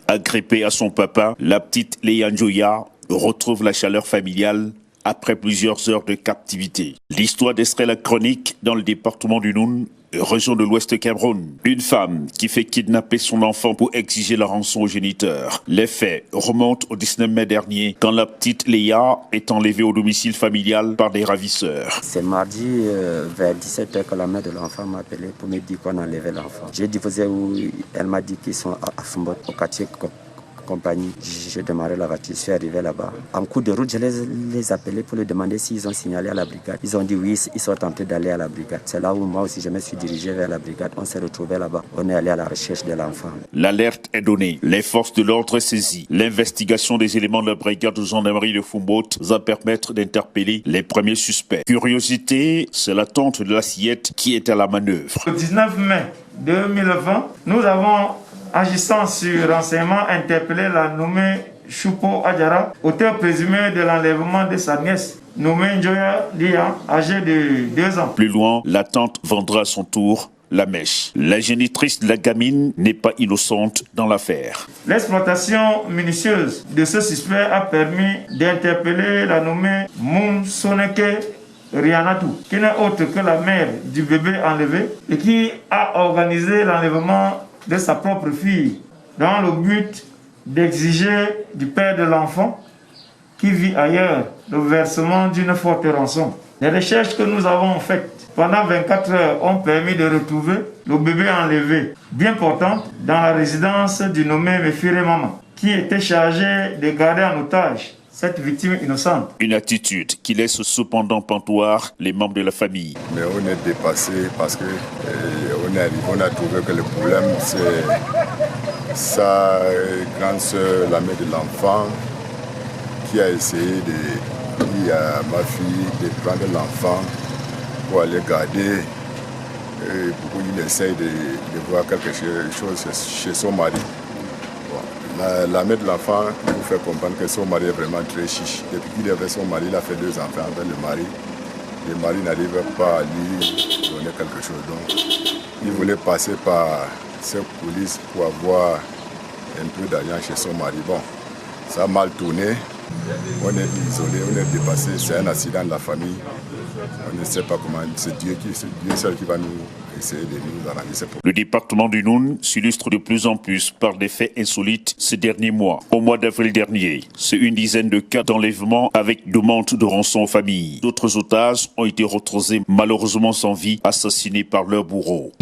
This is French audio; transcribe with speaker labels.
Speaker 1: Agrippée à son papa, la petite Léa Njoya retrouve la chaleur familiale après plusieurs heures de captivité. L'histoire d'Estrée la chronique dans le département du Noun, région de l'Ouest Cameroun. Une femme qui fait kidnapper son enfant pour exiger la rançon aux géniteurs. Les faits remontent au 19 mai dernier quand la petite Léa est enlevée au domicile familial par des ravisseurs.
Speaker 2: C'est mardi vers 17h que la mère de l'enfant m'a appelé pour me dire qu'on a enlevé l'enfant. J'ai dit où elle m'a dit qu'ils sont à Fumbot, au quartier compagnie. J'ai démarré la voiture, je suis arrivé là-bas. En cours de route, je les appelé pour leur demander s'ils ont signalé à la brigade. Ils ont dit oui, ils sont tentés d'aller à la brigade. C'est là où moi aussi je me suis dirigé vers la brigade. On s'est retrouvé là-bas. On est allé à la recherche de l'enfant.
Speaker 1: L'alerte est donnée. Les forces de l'ordre saisies. L'investigation des éléments de la brigade de gendarmerie de Fumbot va permettre d'interpeller les premiers suspects. Curiosité, c'est la tante de l'assiette qui est à la manœuvre.
Speaker 3: Le 19 mai 2020, nous avons, agissant sur renseignement, interpellé la nommée Choupo Adjara, auteur présumé de l'enlèvement de sa nièce, nommée Njoya Lia, âgée de 2 ans.
Speaker 1: Plus loin, la tante vendra à son tour la mèche. La génitrice de la gamine n'est pas innocente dans l'affaire.
Speaker 3: L'exploitation minutieuse de ce suspect a permis d'interpeller la nommée Moum Soneke Rianatou, qui n'est autre que la mère du bébé enlevé et qui a organisé l'enlèvement de sa propre fille dans le but d'exiger du père de l'enfant qui vit ailleurs le versement d'une forte rançon. Les recherches que nous avons faites pendant 24 heures ont permis de retrouver le bébé enlevé, bien portant, dans la résidence du nommé Mefire Maman, qui était chargé de garder en otage cette victime innocente.
Speaker 1: Une attitude qui laisse cependant pantoir les membres de la famille.
Speaker 4: Mais on est dépassé parce que on a trouvé que le problème c'est sa grande soeur, la mère de l'enfant, qui a essayé de dire à ma fille de prendre l'enfant pour aller garder, pour qu'il essaye de voir quelque chose chez son mari. La mère de l'enfant nous fait comprendre que son mari est vraiment très chiche. Depuis qu'il avait son mari, il a fait 2 enfants avec le mari. Le mari n'arrive pas à lui donner quelque chose. Donc, il voulait passer par ces coulisses pour avoir un peu d'argent chez son mari. Bon, ça a mal tourné. On est isolé, on est dépassé. C'est un accident de la famille. On ne sait pas comment. C'est Dieu seul qui va nous essayer de nous arranger ces problèmes.
Speaker 1: Le département du Noun s'illustre de plus en plus par des faits insolites ces derniers mois. Au mois d'avril dernier, c'est une dizaine de cas d'enlèvement avec demande de rançon aux familles. D'autres otages ont été retrouvés malheureusement sans vie, assassinés par leurs bourreaux.